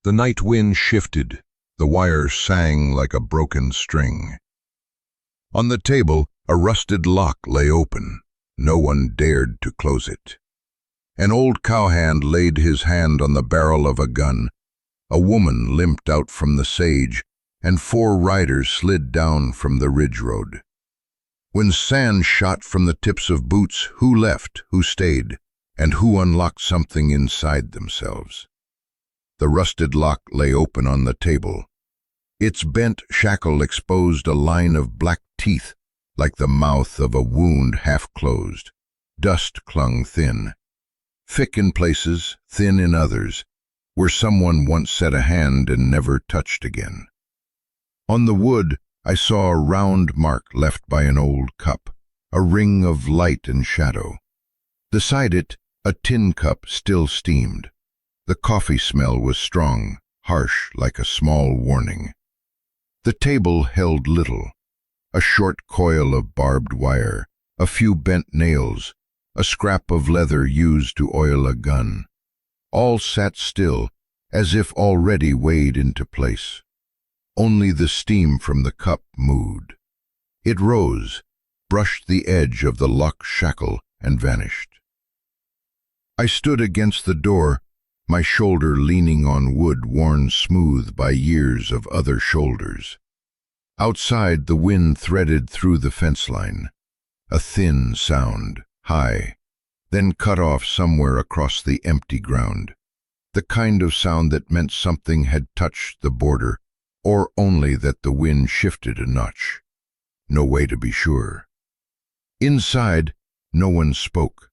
The night wind shifted. The wire sang like a broken string. On the table, a rusted lock lay open. No one dared to close it. An old cowhand laid his hand on the barrel of a gun. A woman limped out from the sage, and 4 riders slid down from the ridge road. When sand shot from the tips of boots, who left, who stayed, and who unlocked something inside themselves? The rusted lock lay open on the table. Its bent shackle exposed a line of black teeth, like the mouth of a wound half closed. Dust clung thin. Thick in places, thin in others, where someone once set a hand and never touched again. On the wood, I saw a round mark left by an old cup, a ring of light and shadow. Beside it, a tin cup still steamed. The coffee smell was strong, harsh like a small warning. The table held little: a short coil of barbed wire, a few bent nails, a scrap of leather used to oil a gun. All sat still, as if already weighed into place. Only the steam from the cup moved. It rose, brushed the edge of the locked shackle, and vanished. I stood against the door, my shoulder leaning on wood worn smooth by years of other shoulders. Outside, the wind threaded through the fence line, a thin sound, high, then cut off somewhere across the empty ground. The kind of sound that meant something had touched the border, or only that the wind shifted a notch. No way to be sure. Inside, no one spoke.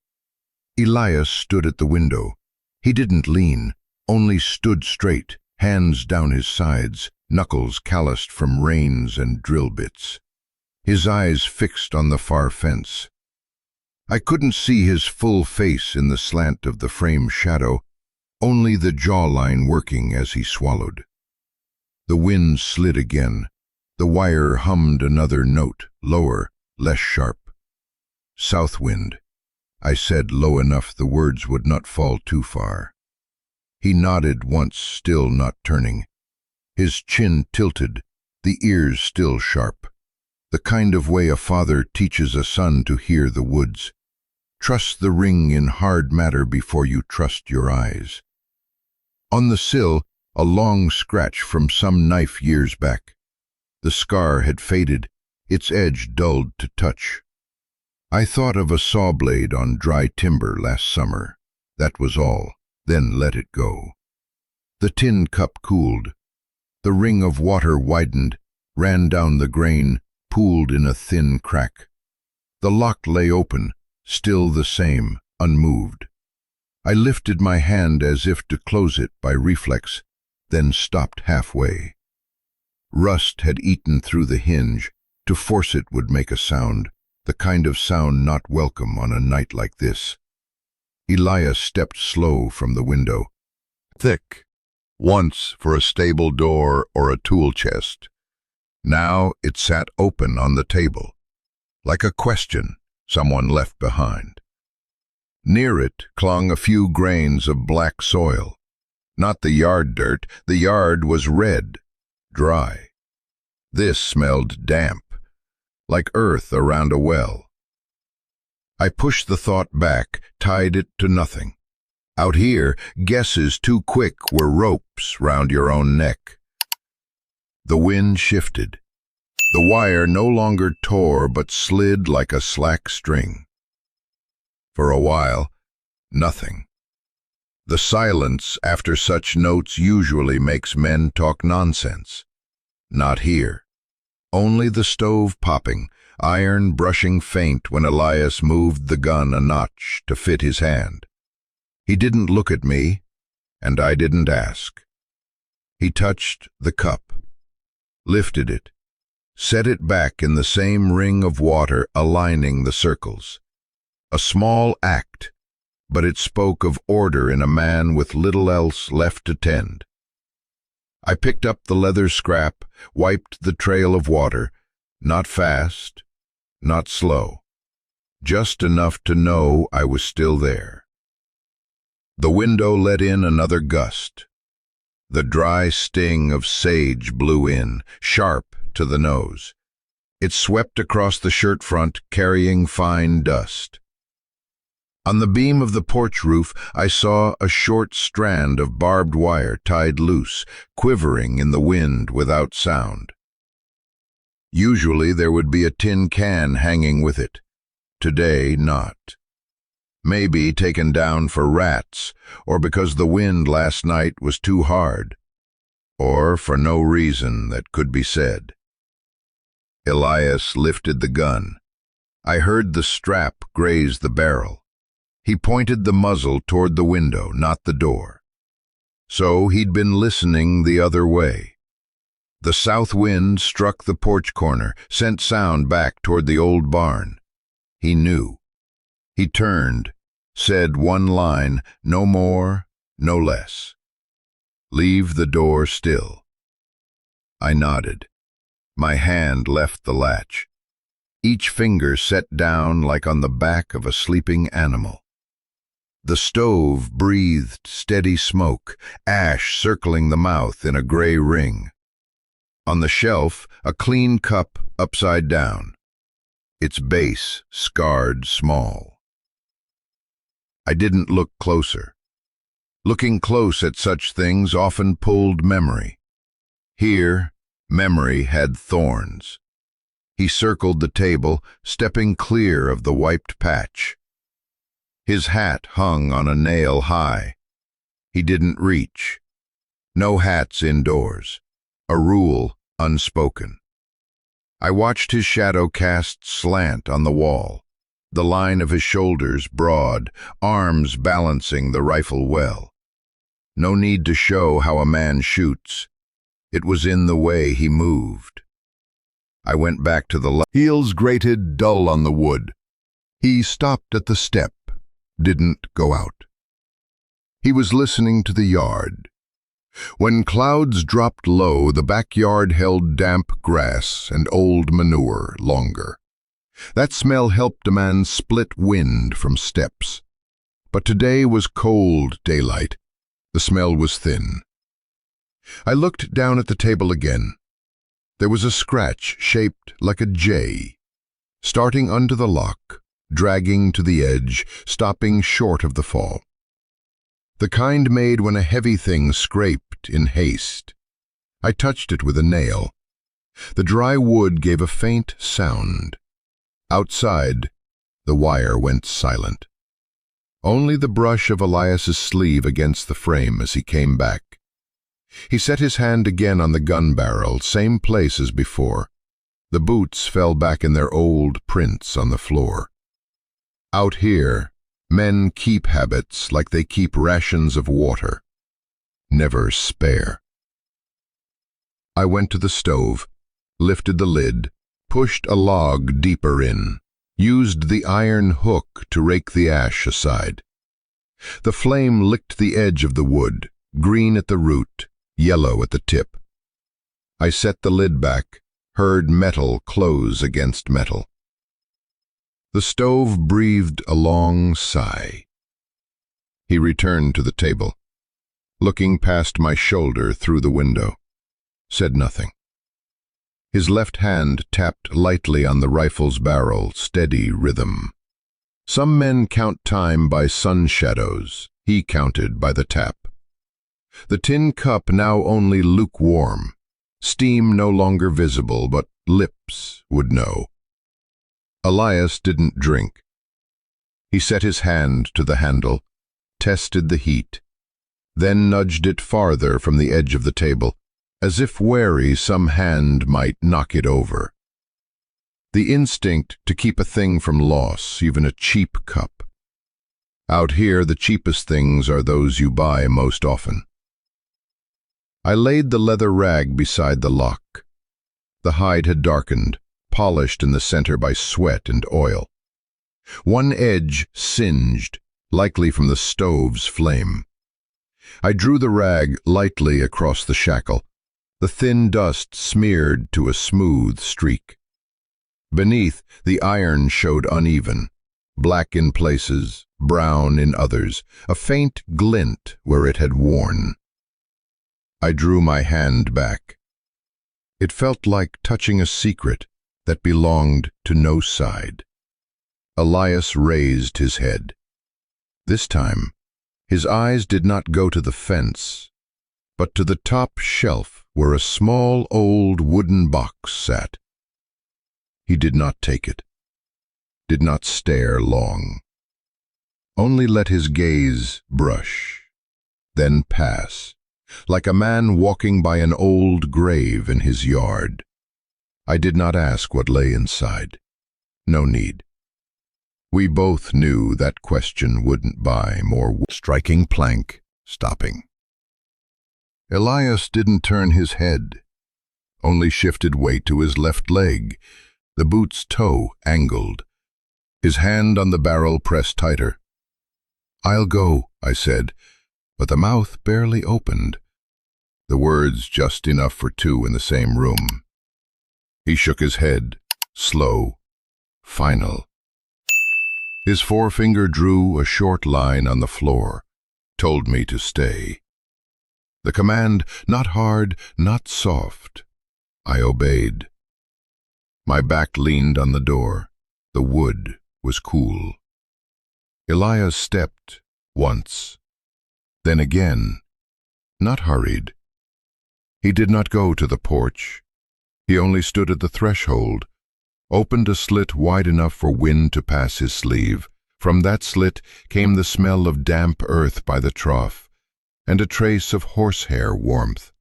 Elias stood at the window. He didn't lean, only stood straight, hands down his sides, knuckles calloused from reins and drill bits. His eyes fixed on the far fence. I couldn't see his full face in the slant of the frame shadow, only the jawline working as he swallowed. The wind slid again. The wire hummed another note, lower, less sharp. "South wind," I said low enough the words would not fall too far. He nodded once, still not turning. His chin tilted, the ears still sharp. The kind of way a father teaches a son to hear the woods. Trust the ring in hard matter before you trust your eyes. On the sill, a long scratch from some knife years back. The scar had faded, its edge dulled to touch. I thought of a saw blade on dry timber last summer. That was all, then let it go. The tin cup cooled. The ring of water widened, ran down the grain, pooled in a thin crack. The lock lay open, still the same, unmoved. I lifted my hand as if to close it by reflex, then stopped halfway. Rust had eaten through the hinge. To force it would make a sound, the kind of sound not welcome on a night like this. Elias stepped slow from the window. Thick, once for a stable door or a tool chest. Now it sat open on the table, like a question someone left behind. Near it clung a few grains of black soil. Not the yard dirt, the yard was red, dry. This smelled damp, like earth around a well. I pushed the thought back, tied it to nothing. Out here, guesses too quick were ropes round your own neck. The wind shifted. The wire no longer tore but slid like a slack string. For a while, nothing. The silence after such notes usually makes men talk nonsense. Not here. Only the stove popping, iron brushing faint when Elias moved the gun a notch to fit his hand. He didn't look at me, and I didn't ask. He touched the cup, lifted it, set it back in the same ring of water aligning the circles. A small act, but it spoke of order in a man with little else left to tend. I picked up the leather scrap, wiped the trail of water, not fast, not slow, just enough to know I was still there. The window let in another gust. The dry sting of sage blew in, sharp to the nose. It swept across the shirt front, carrying fine dust. On the beam of the porch roof, I saw a short strand of barbed wire tied loose, quivering in the wind without sound. Usually there would be a tin can hanging with it. Today, not. Maybe taken down for rats, or because the wind last night was too hard, or for no reason that could be said. Elias lifted the gun. I heard the strap graze the barrel. He pointed the muzzle toward the window, not the door. So he'd been listening the other way. The south wind struck the porch corner, sent sound back toward the old barn. He knew. He turned, said one line, no more, no less. Leave the door still. I nodded. My hand left the latch. Each finger set down like on the back of a sleeping animal. The stove breathed steady smoke, ash circling the mouth in a gray ring. On the shelf, a clean cup upside down, its base scarred small. I didn't look closer. Looking close at such things often pulled memory. Here, memory had thorns. He circled the table, stepping clear of the wiped patch. His hat hung on a nail high. He didn't reach. No hats indoors. A rule unspoken. I watched his shadow cast slant on the wall, the line of his shoulders broad, arms balancing the rifle well. No need to show how a man shoots. It was in the way he moved. I went back to the light. Heels grated dull on the wood. He stopped at the step, didn't go out. He was listening to the yard. When clouds dropped low, the backyard held damp grass and old manure longer. That smell helped a man split wind from steps. But today was cold daylight. The smell was thin. I looked down at the table again. There was a scratch shaped like a J, starting under the lock, dragging to the edge, stopping short of the fall. The kind made when a heavy thing scraped in haste. I touched it with a nail. The dry wood gave a faint sound. Outside, the wire went silent. Only the brush of Elias's sleeve against the frame as he came back. He set his hand again on the gun barrel, same place as before. The boots fell back in their old prints on the floor. Out here, men keep habits like they keep rations of water. Never spare. I went to the stove, lifted the lid, pushed a log deeper in, used the iron hook to rake the ash aside. The flame licked the edge of the wood, green at the root, yellow at the tip. I set the lid back, heard metal close against metal. The stove breathed a long sigh. He returned to the table, looking past my shoulder through the window, said nothing. His left hand tapped lightly on the rifle's barrel, steady rhythm. Some men count time by sun shadows. He counted by the tap. The tin cup now only lukewarm, steam no longer visible, but lips would know. Elias didn't drink. He set his hand to the handle, tested the heat, then nudged it farther from the edge of the table, as if wary some hand might knock it over. The instinct to keep a thing from loss, even a cheap cup. Out here, the cheapest things are those you buy most often. I laid the leather rag beside the lock. The hide had darkened, polished in the center by sweat and oil. One edge singed, likely from the stove's flame. I drew the rag lightly across the shackle. The thin dust smeared to a smooth streak. Beneath, the iron showed uneven, black in places, brown in others, a faint glint where it had worn. I drew my hand back. It felt like touching a secret that belonged to no side. Elias raised his head. This time, his eyes did not go to the fence, but to the top shelf where a small old wooden box sat. He did not take it, did not stare long, only let his gaze brush, then pass, like a man walking by an old grave in his yard. I did not ask what lay inside. No need. We both knew that question wouldn't buy more. Striking plank, stopping. Elias didn't turn his head, only shifted weight to his left leg, the boot's toe angled. His hand on the barrel pressed tighter. "I'll go," I said, but the mouth barely opened. The words just enough for two in the same room. He shook his head, slow, final. His forefinger drew a short line on the floor, told me to stay. The command, not hard, not soft. I obeyed. My back leaned on the door. The wood was cool. Elias stepped once, then again, not hurried. He did not go to the porch. He only stood at the threshold, opened a slit wide enough for wind to pass his sleeve. From that slit came the smell of damp earth by the trough, and a trace of horsehair warmth.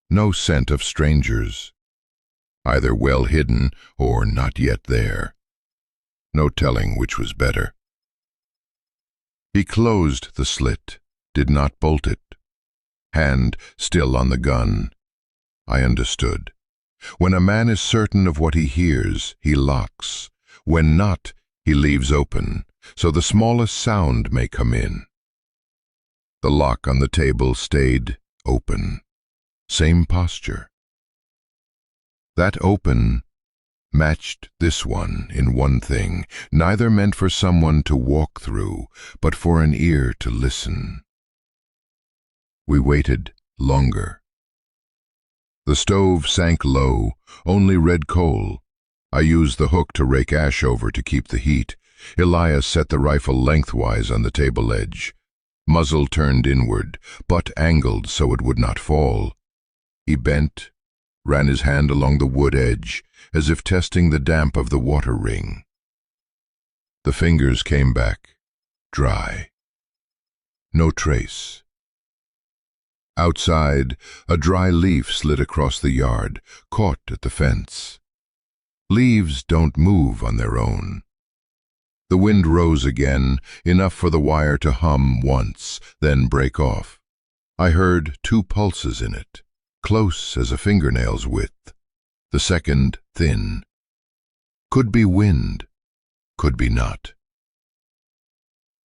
No scent of strangers, either well hidden or not yet there. No telling which was better. He closed the slit, did not bolt it. Hand still on the gun. I understood. When a man is certain of what he hears, he locks. When not, he leaves open, so the smallest sound may come in. The lock on the table stayed open. Same posture. That open matched this one in one thing, neither meant for someone to walk through, but for an ear to listen. We waited longer. The stove sank low, only red coal. I used the hook to rake ash over to keep the heat. Elias set the rifle lengthwise on the table edge. Muzzle turned inward, butt angled so it would not fall. He bent, ran his hand along the wood edge, as if testing the damp of the water ring. The fingers came back, dry. No trace. Outside, a dry leaf slid across the yard, caught at the fence. Leaves don't move on their own. The wind rose again, enough for the wire to hum once, then break off. I heard 2 pulses in it, close as a fingernail's width. The second thin. Could be wind, could be not.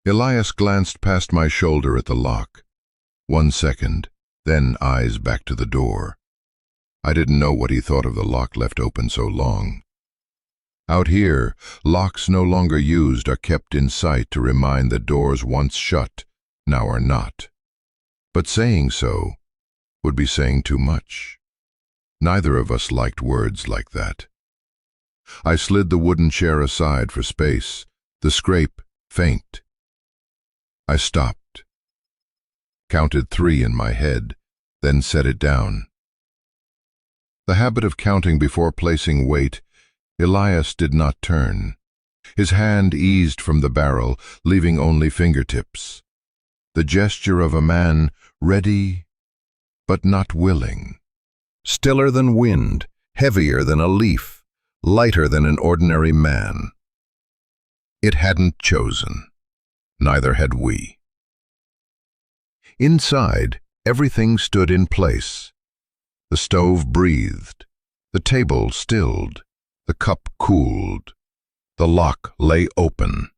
Elias glanced past my shoulder at the lock. 1 second, then eyes back to the door. I didn't know what he thought of the lock left open so long. Out here, locks no longer used are kept in sight to remind that doors once shut now are not. But saying so would be saying too much. Neither of us liked words like that. I slid the wooden chair aside for space, the scrape faint. I stopped, counted 3 in my head, then set it down. The habit of counting before placing weight, Elias did not turn. His hand eased from the barrel, leaving only fingertips. The gesture of a man ready, but not willing. Stiller than wind, heavier than a leaf, lighter than an ordinary man. It hadn't chosen. Neither had we. Inside, everything stood in place. The stove breathed. The table stilled. The cup cooled. The lock lay open.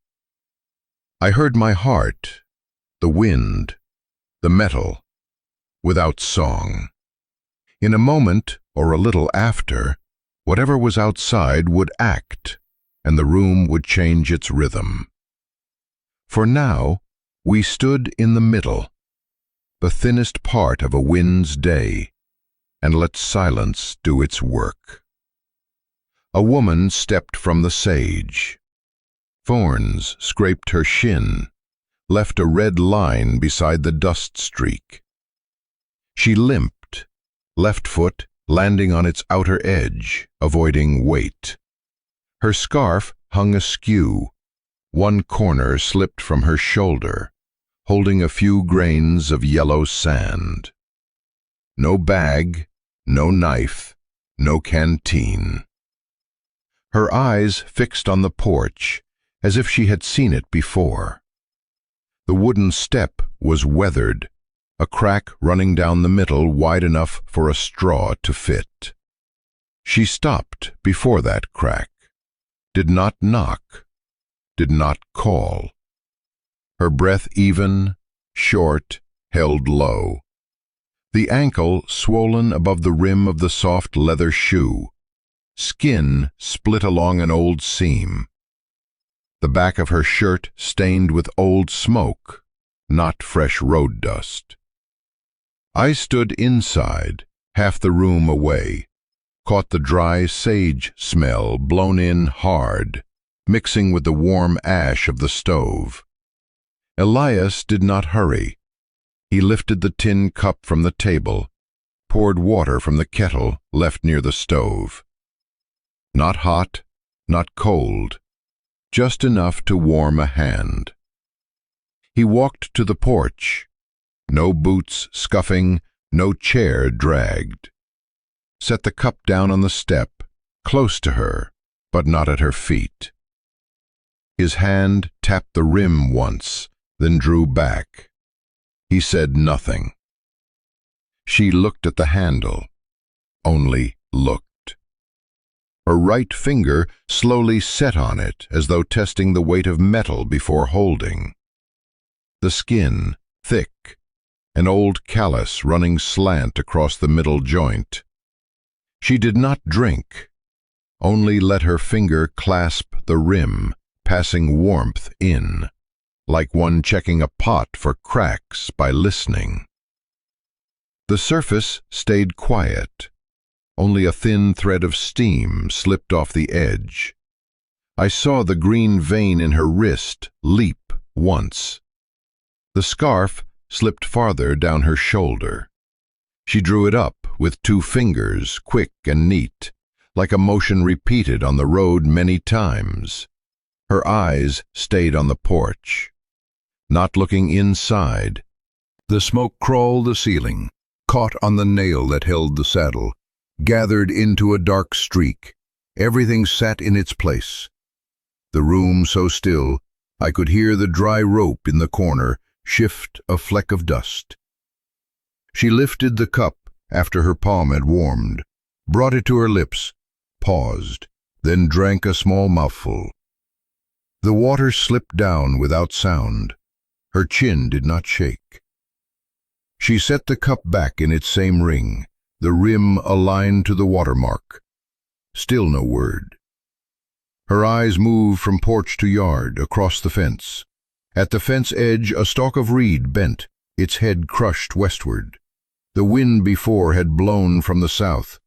I heard my heart, the wind, the metal, without song. In a moment, or a little after, whatever was outside would act, and the room would change its rhythm. For now, we stood in the middle. the thinnest part of a wind's day, and let silence do its work. A woman stepped from the sage. Thorns scraped her shin, left a red line beside the dust streak. She limped, left foot landing on its outer edge, avoiding weight. Her scarf hung askew. One corner slipped from her shoulder, holding a few grains of yellow sand. No bag, no knife, no canteen. Her eyes fixed on the porch, as if she had seen it before. The wooden step was weathered, a crack running down the middle wide enough for a straw to fit. She stopped before that crack, did not knock, did not call. Her breath even, short, held low. The ankle swollen above the rim of the soft leather shoe. Skin split along an old seam. The back of her shirt stained with old smoke, not fresh road dust. I stood inside, half the room away, caught the dry sage smell blown in hard, mixing with the warm ash of the stove. Elias did not hurry. He lifted the tin cup from the table, poured water from the kettle left near the stove. Not hot, not cold, just enough to warm a hand. He walked to the porch. No boots scuffing, no chair dragged. Set the cup down on the step, close to her, but not at her feet. His hand tapped the rim once, then drew back. He said nothing. She looked at the handle, only looked. Her right finger slowly set on it as though testing the weight of metal before holding. The skin, thick, an old callus running slant across the middle joint. She did not drink, only let her finger clasp the rim, passing warmth in, like one checking a pot for cracks by listening. The surface stayed quiet. Only a thin thread of steam slipped off the edge. I saw the green vein in her wrist leap once. The scarf slipped farther down her shoulder. She drew it up with 2 fingers, quick and neat, like a motion repeated on the road many times. Her eyes stayed on the porch, not looking inside. The smoke crawled the ceiling, caught on the nail that held the saddle, gathered into a dark streak. Everything sat in its place. The room so still, I could hear the dry rope in the corner shift a fleck of dust. She lifted the cup after her palm had warmed, brought it to her lips, paused, then drank a small mouthful. The water slipped down without sound. Her chin did not shake. She set the cup back in its same ring, the rim aligned to the watermark. Still no word. Her eyes moved from porch to yard, across the fence. At the fence edge, a stalk of reed bent, its head crushed westward. The wind before had blown from the south.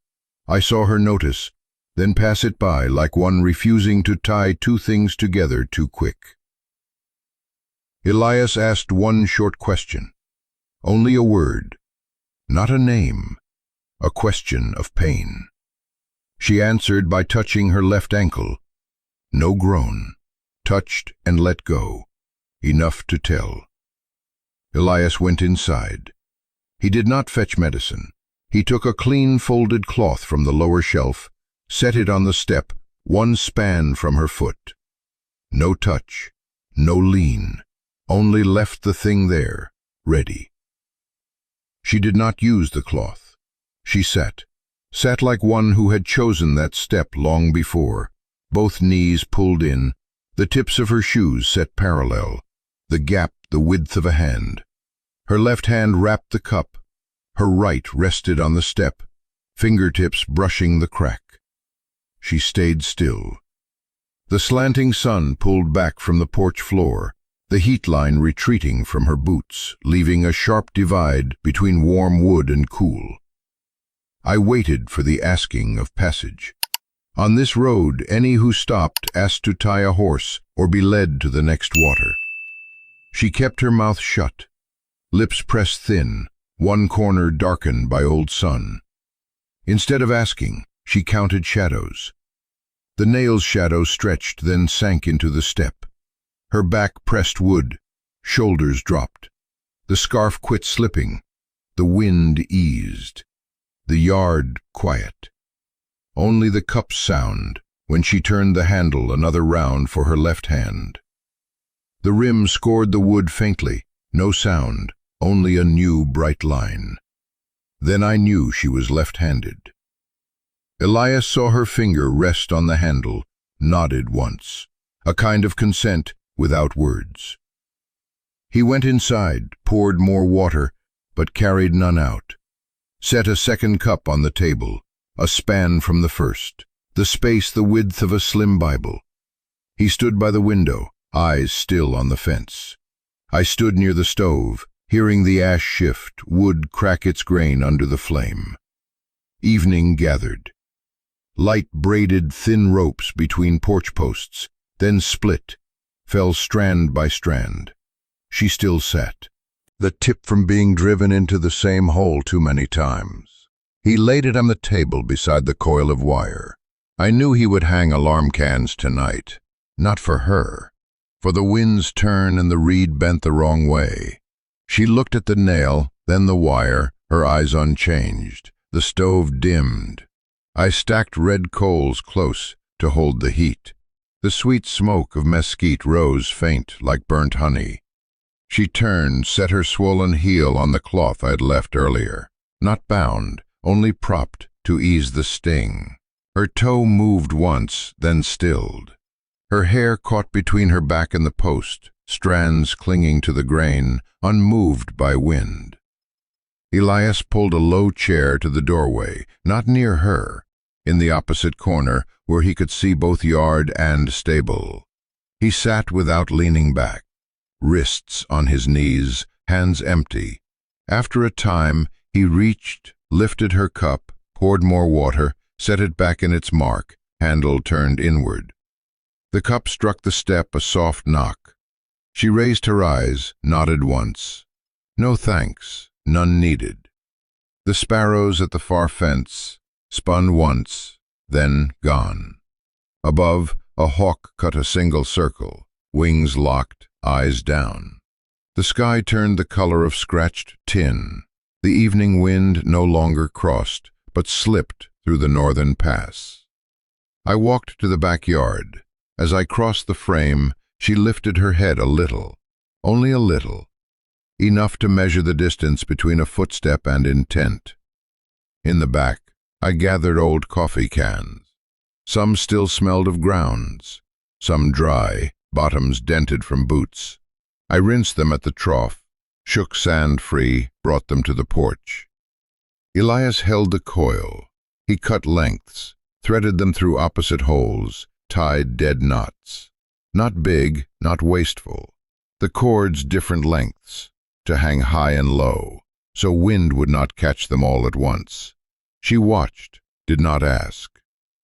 I saw her notice, then pass it by like one refusing to tie 2 things together too quick. Elias asked one short question. Only a word, not a name, a question of pain. She answered by touching her left ankle. No groan, touched and let go, enough to tell. Elias went inside. He did not fetch medicine. He took a clean folded cloth from the lower shelf, set it on the step, 1 span from her foot. No touch, no lean, only left the thing there, ready. She did not use the cloth. She sat like one who had chosen that step long before, both knees pulled in, the tips of her shoes set parallel, the gap the width of a hand. Her left hand wrapped the cup, her right rested on the step, fingertips brushing the crack. She stayed still. The slanting sun pulled back from the porch floor, the heat line retreating from her boots, leaving a sharp divide between warm wood and cool. I waited for the asking of passage. On this road, any who stopped asked to tie a horse or be led to the next water. She kept her mouth shut, lips pressed thin, one corner darkened by old sun. Instead of asking, she counted shadows. The nail's shadow stretched, then sank into the step. Her back pressed wood, shoulders dropped. The scarf quit slipping. The wind eased. The yard quiet. Only the cups sound when she turned the handle another round for her left hand. The rim scored the wood faintly, no sound, only a new bright line. Then I knew she was left-handed. Elias saw her finger rest on the handle, nodded once, a kind of consent without words. He went inside, poured more water, but carried none out. Set a second cup on the table, a span from the first, the space the width of a slim Bible. He stood by the window, eyes still on the fence. I stood near the stove, hearing the ash shift, wood crack its grain under the flame. Evening gathered. Light braided thin ropes between porch posts, then split, fell strand by strand. She still sat, the tip from being driven into the same hole too many times. He laid it on the table beside the coil of wire. I knew he would hang alarm cans tonight. Not for her, for the wind's turn and the reed bent the wrong way. She looked at the nail, then the wire, her eyes unchanged. The stove dimmed. I stacked red coals close to hold the heat. The sweet smoke of mesquite rose faint like burnt honey. She turned, set her swollen heel on the cloth I'd left earlier. Not bound, only propped to ease the sting. Her toe moved once, then stilled. Her hair caught between her back and the post, strands clinging to the grain, unmoved by wind. Elias pulled a low chair to the doorway, not near her, in the opposite corner where he could see both yard and stable. He sat without leaning back, wrists on his knees, hands empty. After a time, he reached, lifted her cup, poured more water, set it back in its mark, handle turned inward. The cup struck the step, a soft knock. She raised her eyes, nodded once. No thanks, none needed. The sparrows at the far fence spun once, then gone. Above, a hawk cut a single circle, wings locked, eyes down. The sky turned the color of scratched tin. The evening wind no longer crossed, but slipped through the northern pass. I walked to the backyard. As I crossed the frame, she lifted her head a little, only a little, enough to measure the distance between a footstep and intent. In the back, I gathered old coffee cans. Some still smelled of grounds, some dry, bottoms dented from boots. I rinsed them at the trough, shook sand free, brought them to the porch. Elias held the coil. He cut lengths, threaded them through opposite holes, tied dead knots. Not big, not wasteful. The cords different lengths, to hang high and low, so wind would not catch them all at once. She watched, did not ask.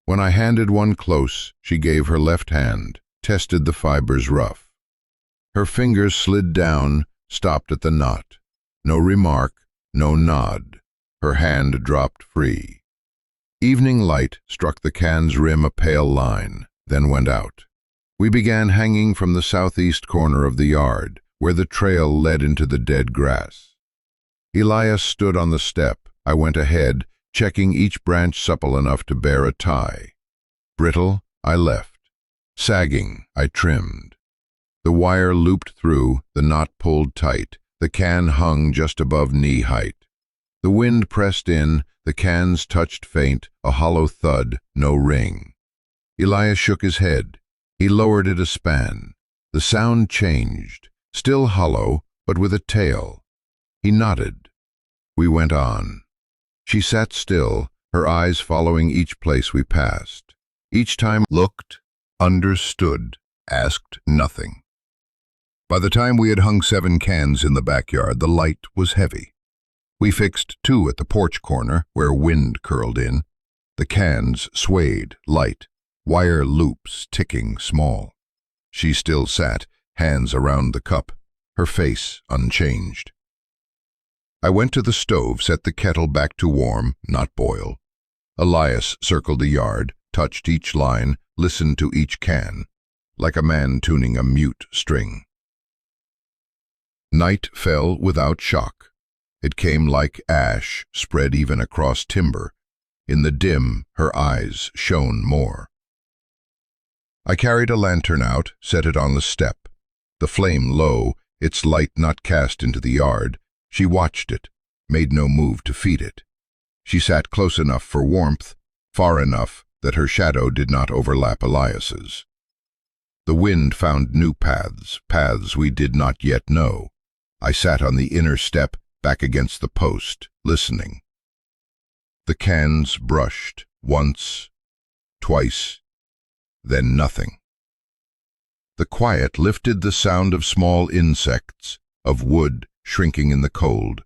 When I handed one close, she gave her left hand, tested the fibers rough. Her fingers slid down, stopped at the knot. No remark, no nod. Her hand dropped free. Evening light struck the can's rim a pale line, then went out. We began hanging from the southeast corner of the yard, where the trail led into the dead grass. Elias stood on the step. I went ahead, checking each branch supple enough to bear a tie. Brittle, I left. Sagging, I trimmed. The wire looped through, the knot pulled tight. The can hung just above knee height. The wind pressed in, the cans touched faint, a hollow thud, no ring. Elias shook his head. He lowered it a span. The sound changed, still hollow, but with a tail. He nodded. We went on. She sat still, her eyes following each place we passed. Each time looked, understood, asked nothing. By the time we had hung 7 cans in the backyard, the light was heavy. We fixed 2 at the porch corner, where wind curled in. The cans swayed, light, wire loops ticking small. She still sat, hands around the cup, her face unchanged. I went to the stove, set the kettle back to warm, not boil. Elias circled the yard, touched each line, listened to each can, like a man tuning a mute string. Night fell without shock. It came like ash spread even across timber. In the dim, her eyes shone more. I carried a lantern out, set it on the step. The flame low, its light not cast into the yard. She watched it, made no move to feed it. She sat close enough for warmth, far enough that her shadow did not overlap Elias's. The wind found new paths, paths we did not yet know. I sat on the inner step, back against the post, listening. The cans brushed, once, twice, then nothing. The quiet lifted the sound of small insects, of wood shrinking in the cold.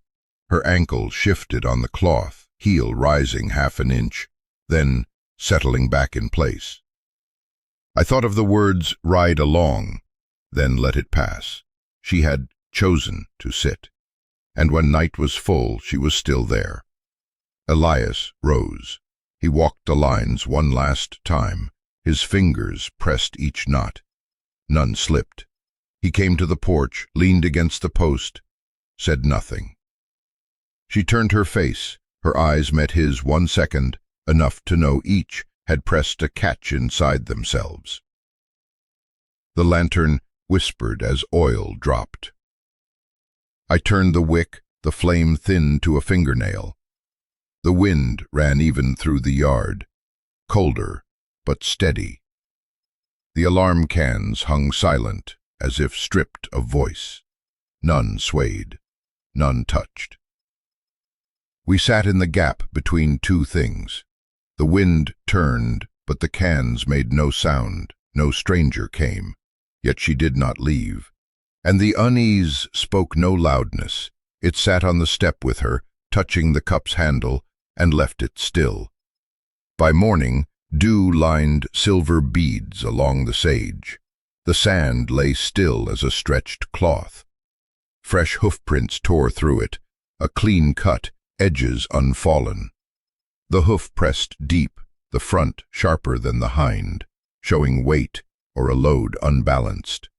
Her ankle shifted on the cloth, heel rising half an inch, then settling back in place. I thought of the words, "ride along," then let it pass. She had chosen to sit, and when night was full, she was still there. Elias rose. He walked the lines one last time. His fingers pressed each knot. None slipped. He came to the porch, leaned against the post, said nothing. She turned her face. Her eyes met his 1 second, enough to know each had pressed a catch inside themselves. The lantern whispered as oil dropped. I turned the wick, the flame thinned to a fingernail. The wind ran even through the yard, colder but steady. The alarm cans hung silent, as if stripped of voice. None swayed, none touched. We sat in the gap between 2 things. The wind turned, but the cans made no sound. No stranger came, yet she did not leave. And the unease spoke no loudness. It sat on the step with her, touching the cup's handle, and left it still. By morning, dew lined silver beads along the sage. The sand lay still as a stretched cloth. Fresh hoofprints tore through it, a clean cut, edges unfallen. The hoof pressed deep, the front sharper than the hind, showing weight or a load unbalanced.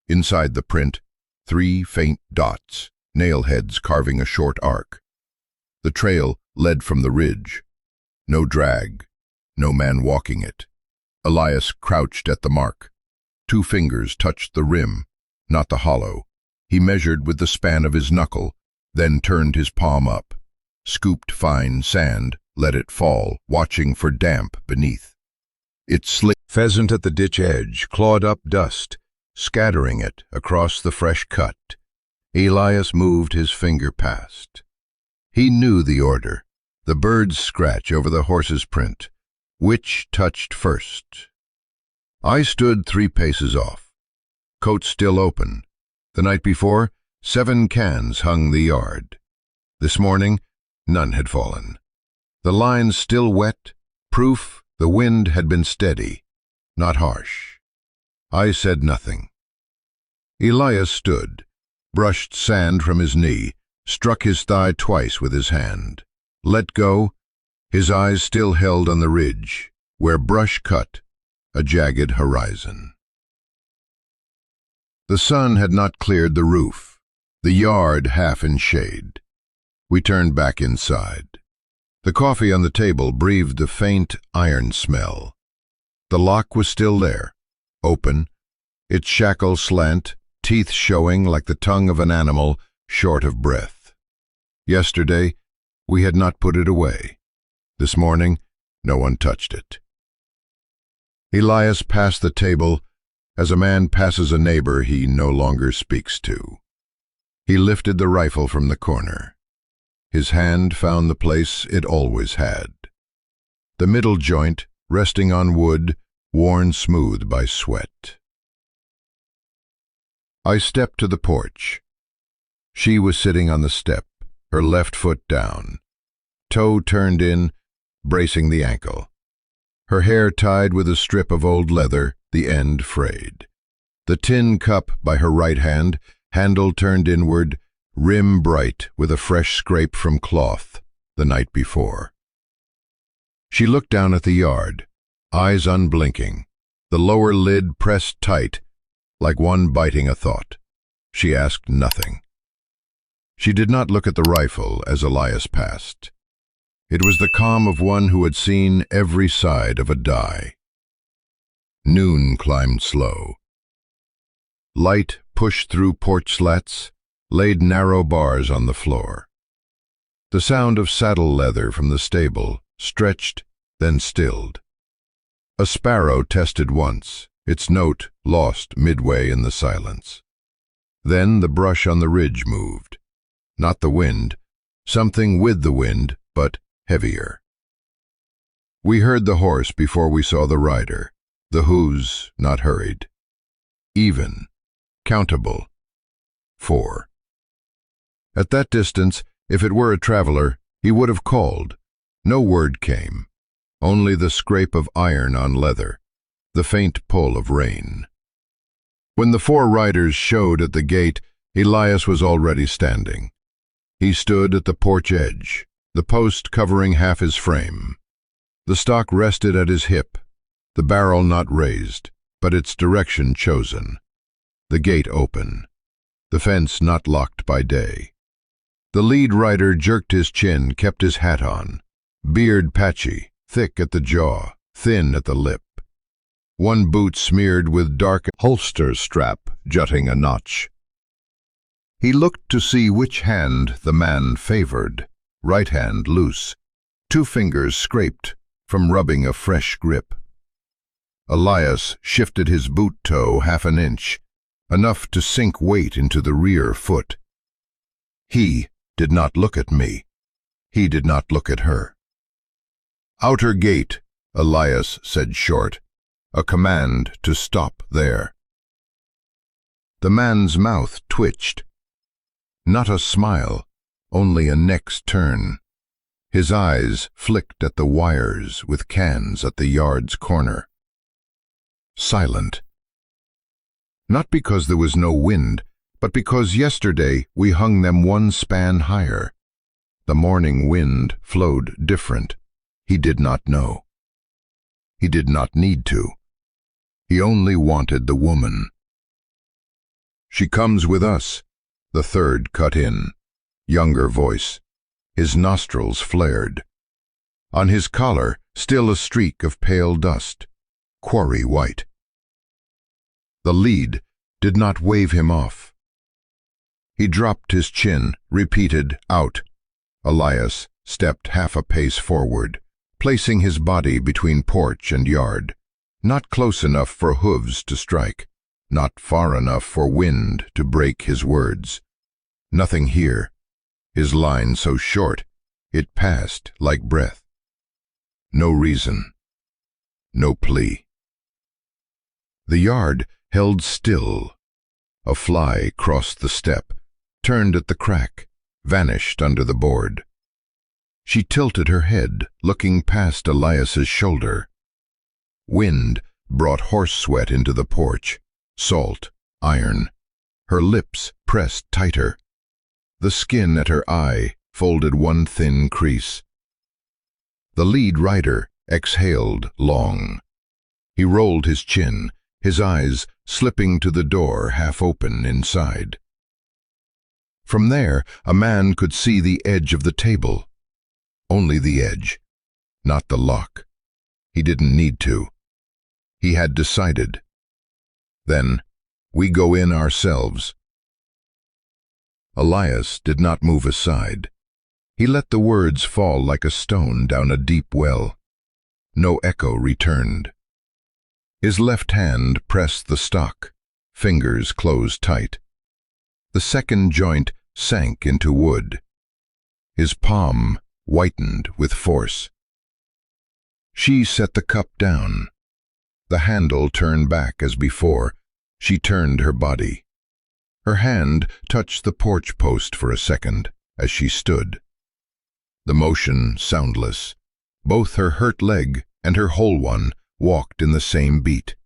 Inside the print, 3 faint dots, nail heads carving a short arc. The trail led from the ridge. No drag, no man walking it. Elias crouched at the mark. 2 fingers touched the rim, not the hollow. He measured with the span of his knuckle, then turned his palm up, scooped fine sand, let it fall, watching for damp beneath. It slid. Pheasant at the ditch edge clawed up dust, scattering it across the fresh cut. Elias moved his finger past. He knew the order, the bird's scratch over the horse's print. Which touched first? I stood 3 paces off, coat still open. The night before, 7 cans hung the yard. This morning, none had fallen. The lines still wet, proof the wind had been steady, not harsh. I said nothing. Elias stood, brushed sand from his knee, struck his thigh twice with his hand. Let go, his eyes still held on the ridge, where brush cut a jagged horizon. The sun had not cleared the roof, the yard half in shade. We turned back inside. The coffee on the table breathed a faint iron smell. The lock was still there, open, its shackle slant, teeth showing like the tongue of an animal short of breath. Yesterday, we had not put it away. This morning, no one touched it. Elias passed the table as a man passes a neighbor he no longer speaks to. He lifted the rifle from the corner. His hand found the place it always had. The middle joint, resting on wood, worn smooth by sweat. I stepped to the porch. She was sitting on the step, her left foot down, toe turned in, bracing the ankle. Her hair tied with a strip of old leather, the end frayed. The tin cup by her right hand, handle turned inward, rim bright with a fresh scrape from cloth the night before. She looked down at the yard, eyes unblinking, the lower lid pressed tight, like one biting a thought. She asked nothing. She did not look at the rifle as Elias passed. It was the calm of one who had seen every side of a die. Noon climbed slow. Light pushed through porch slats, laid narrow bars on the floor. The sound of saddle leather from the stable stretched, then stilled. A sparrow tested once, its note lost midway in the silence. Then the brush on the ridge moved. Not the wind, something with the wind, but heavier. We heard the horse before we saw the rider, the hoofs not hurried. Even, countable. 4. At that distance, if it were a traveler, he would have called. No word came, only the scrape of iron on leather, the faint pull of rain. When the 4 riders showed at the gate, Elias was already standing. He stood at the porch edge, the post covering half his frame. The stock rested at his hip, the barrel not raised, but its direction chosen. The gate open, the fence not locked by day. The lead rider jerked his chin, kept his hat on. Beard patchy, thick at the jaw, thin at the lip. One boot smeared with dark holster strap jutting a notch. He looked to see which hand the man favored, right hand loose, 2 fingers scraped from rubbing a fresh grip. Elias shifted his boot toe half an inch, enough to sink weight into the rear foot. He did not look at me. He did not look at her. "Outer gate," Elias said short, a command to stop there. The man's mouth twitched. Not a smile, only a neck's turn. His eyes flicked at the wires with cans at the yard's corner. Silent. Not because there was no wind, but because yesterday we hung them 1 span higher. The morning wind flowed different. He did not know. He did not need to. He only wanted the woman. "She comes with us," the 3rd cut in, younger voice. His nostrils flared. On his collar, still a streak of pale dust, quarry white. The lead did not wave him off. He dropped his chin, repeated, "Out." Elias stepped half a pace forward, placing his body between porch and yard, not close enough for hooves to strike, not far enough for wind to break his words. Nothing here. His line so short, it passed like breath. No reason. No plea. The yard held still. A fly crossed the step, turned at the crack, vanished under the board. She tilted her head, looking past Elias's shoulder. Wind brought horse sweat into the porch, salt, iron. Her lips pressed tighter. The skin at her eye folded 1 thin crease. The lead rider exhaled long. He rolled his chin, his eyes slipping to the door half open inside. From there, a man could see the edge of the table. Only the edge, not the lock. He didn't need to. He had decided. Then, "We go in ourselves." Elias did not move aside. He let the words fall like a stone down a deep well. No echo returned. His left hand pressed the stock, fingers closed tight. The second joint sank into wood. His palm whitened with force. She set the cup down. The handle turned back as before. She turned her body. Her hand touched the porch post for a second as she stood. The motion soundless. Both her hurt leg and her whole one walked in the same beat.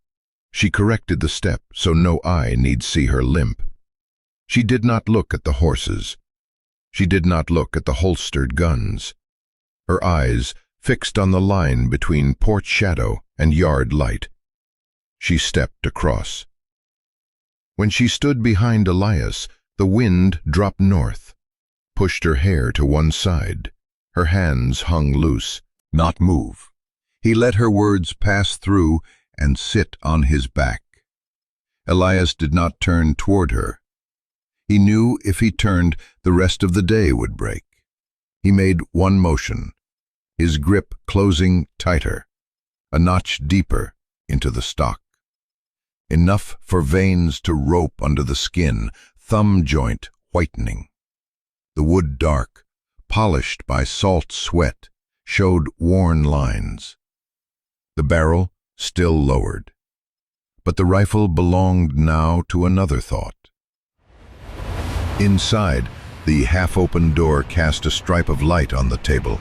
She corrected the step so no eye need see her limp. She did not look at the horses. She did not look at the holstered guns. Her eyes fixed on the line between porch shadow and yard light. She stepped across. When she stood behind Elias, the wind dropped north, pushed her hair to one side. Her hands hung loose. Not move. He let her words pass through and sit on his back. Elias did not turn toward her. He knew if he turned, the rest of the day would break. He made one motion, his grip closing tighter, a notch deeper into the stock. Enough for veins to rope under the skin, thumb joint whitening. The wood dark, polished by salt sweat, showed worn lines. The barrel still lowered. But the rifle belonged now to another thought. Inside, the half-open door cast a stripe of light on the table.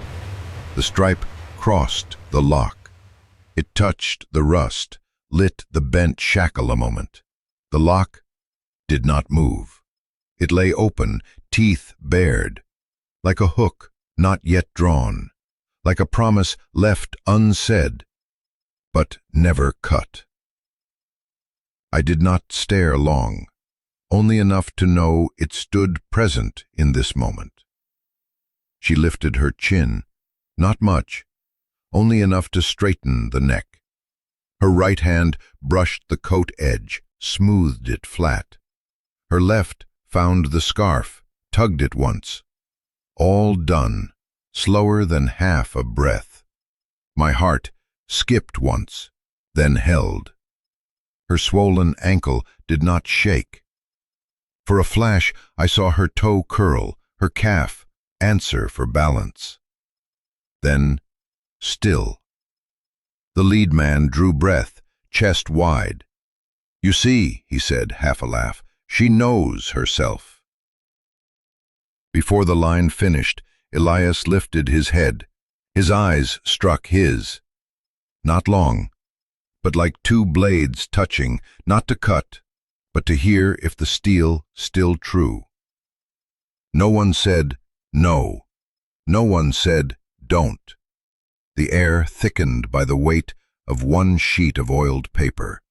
The stripe crossed the lock. It touched the rust, lit the bent shackle a moment. The lock did not move. It lay open, teeth bared, like a hook not yet drawn, like a promise left unsaid, but never cut. I did not stare long, only enough to know it stood present in this moment. She lifted her chin, not much, only enough to straighten the neck. Her right hand brushed the coat edge, smoothed it flat. Her left found the scarf, tugged it once. All done, slower than half a breath. My heart skipped once, then held. Her swollen ankle did not shake. For a flash, I saw her toe curl, her calf answer for balance. Then, still. The lead man drew breath, chest wide. "You see," he said, half a laugh, "she knows herself." Before the line finished, Elias lifted his head. His eyes struck his. Not long, but like two blades touching, not to cut, but to hear if the steel still true. No one said, "No." No one said, "Don't." The air thickened by the weight of one sheet of oiled paper.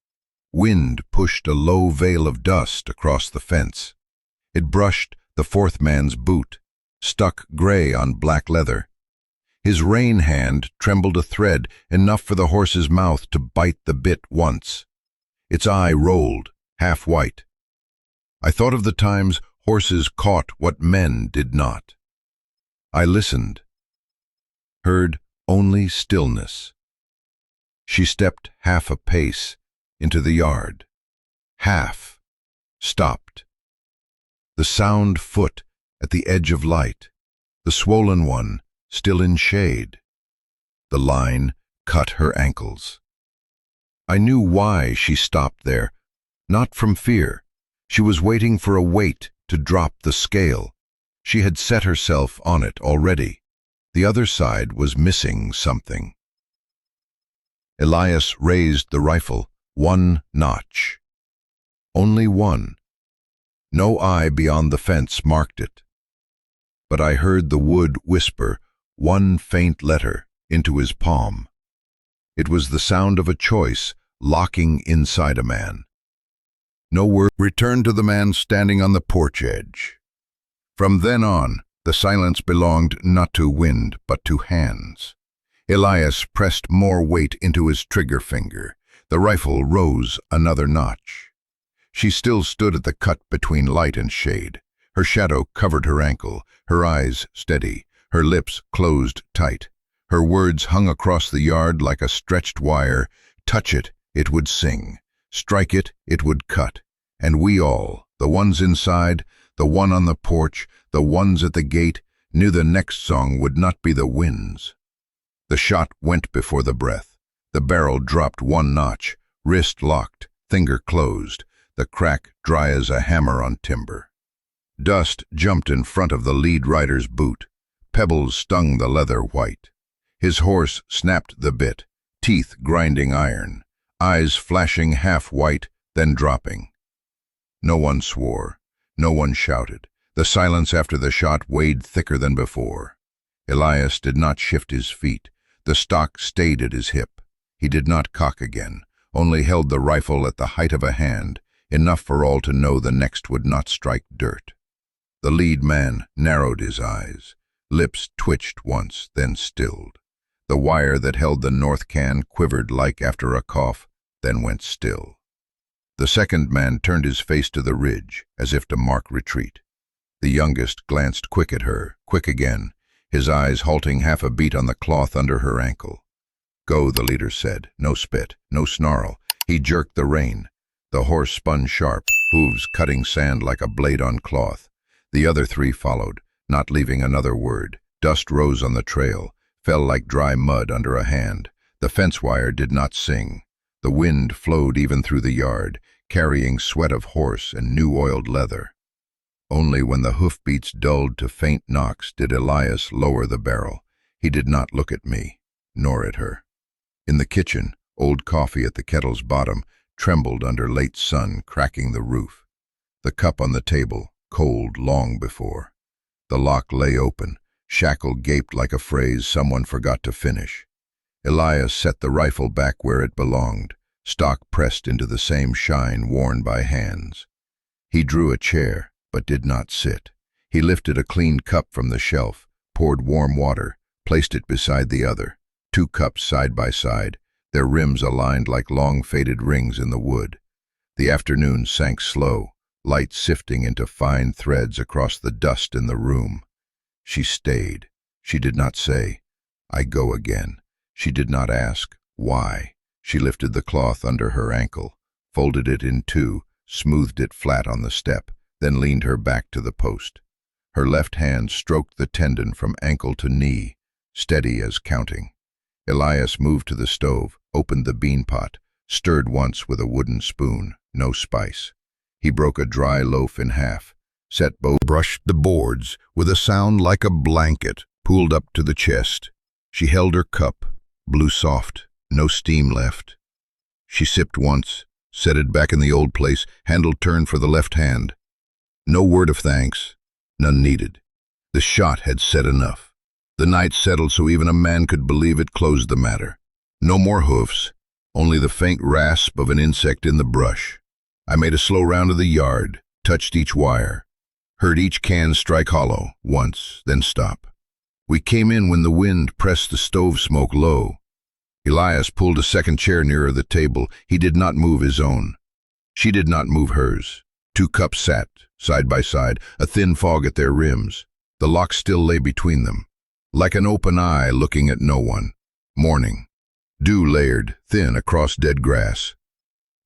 Wind pushed a low veil of dust across the fence. It brushed the fourth man's boot, stuck gray on black leather. His rein hand trembled a thread, enough for the horse's mouth to bite the bit once. Its eye rolled, half white. I thought of the times horses caught what men did not. I listened, heard only stillness. She stepped half a pace into the yard. Half. Stopped. The sound foot at the edge of light, the swollen one still in shade. The line cut her ankles. I knew why she stopped there, not from fear. She was waiting for a weight to drop the scale. She had set herself on it already. The other side was missing something. Elias raised the rifle, one notch. Only one. No eye beyond the fence marked it. But I heard the wood whisper one faint letter into his palm. It was the sound of a choice locking inside a man. No word returned to the man standing on the porch edge. From then on, the silence belonged not to wind, but to hands. Elias pressed more weight into his trigger finger. The rifle rose another notch. She still stood at the cut between light and shade. Her shadow covered her ankle, her eyes steady, her lips closed tight. Her words hung across the yard like a stretched wire. Touch it, it would sing. Strike it, it would cut. And we all, the ones inside, the one on the porch, the ones at the gate, knew the next song would not be the wind's. The shot went before the breath. The barrel dropped one notch, wrist locked, finger closed. the crack dry as a hammer on timber. Dust jumped in front of the lead rider's boot. Pebbles stung the leather white. His horse snapped the bit, teeth grinding iron, eyes flashing half white, then dropping. No one swore. No one shouted. The silence after the shot weighed thicker than before. Elias did not shift his feet. The stock stayed at his hip. He did not cock again, only held the rifle at the height of a hand, enough for all to know the next would not strike dirt. The lead man narrowed his eyes. Lips twitched once, then stilled. The wire that held the north can quivered like after a cough, then went still. The second man turned his face to the ridge, as if to mark retreat. The youngest glanced quick at her, quick again, his eyes halting half a beat on the cloth under her ankle. "Go," the leader said. No spit, no snarl. He jerked the rein. The horse spun sharp, hooves cutting sand like a blade on cloth. The other three followed, not leaving another word. Dust rose on the trail, fell like dry mud under a hand. The fence wire did not sing. The wind flowed even through the yard, carrying sweat of horse and new-oiled leather. Only when the hoofbeats dulled to faint knocks did Elias lower the barrel. He did not look at me, nor at her. In the kitchen, old coffee at the kettle's bottom trembled under late sun cracking the roof. The cup on the table, cold long before. The lock lay open, shackle gaped like a phrase someone forgot to finish. Elias set the rifle back where it belonged, stock pressed into the same shine worn by hands. He drew a chair, but did not sit. He lifted a clean cup from the shelf, poured warm water, placed it beside the other. 2 cups side by side, their rims aligned like long faded rings in the wood. The afternoon sank slow, light sifting into fine threads across the dust in the room. She stayed. She did not say, "I go again." She did not ask, "Why?" She lifted the cloth under her ankle, folded it in 2, smoothed it flat on the step, then leaned her back to the post. Her left hand stroked the tendon from ankle to knee, steady as counting. Elias moved to the stove, opened the bean pot, stirred once with a wooden spoon, no spice. He broke a dry loaf in half, set both, brushed the boards with a sound like a blanket pulled up to the chest. She held her cup, blew soft, no steam left. She sipped once, set it back in the old place, handle turned for the left hand. No word of thanks, none needed. The shot had said enough. The night settled so even a man could believe it closed the matter. No more hoofs, only the faint rasp of an insect in the brush. I made a slow round of the yard, touched each wire, heard each can strike hollow, once, then stop. We came in when the wind pressed the stove smoke low. Elias pulled a second chair nearer the table. He did not move his own. She did not move hers. 2 cups sat, side by side, a thin fog at their rims. The lock still lay between them, like an open eye looking at no one. Morning. Dew layered, thin across dead grass.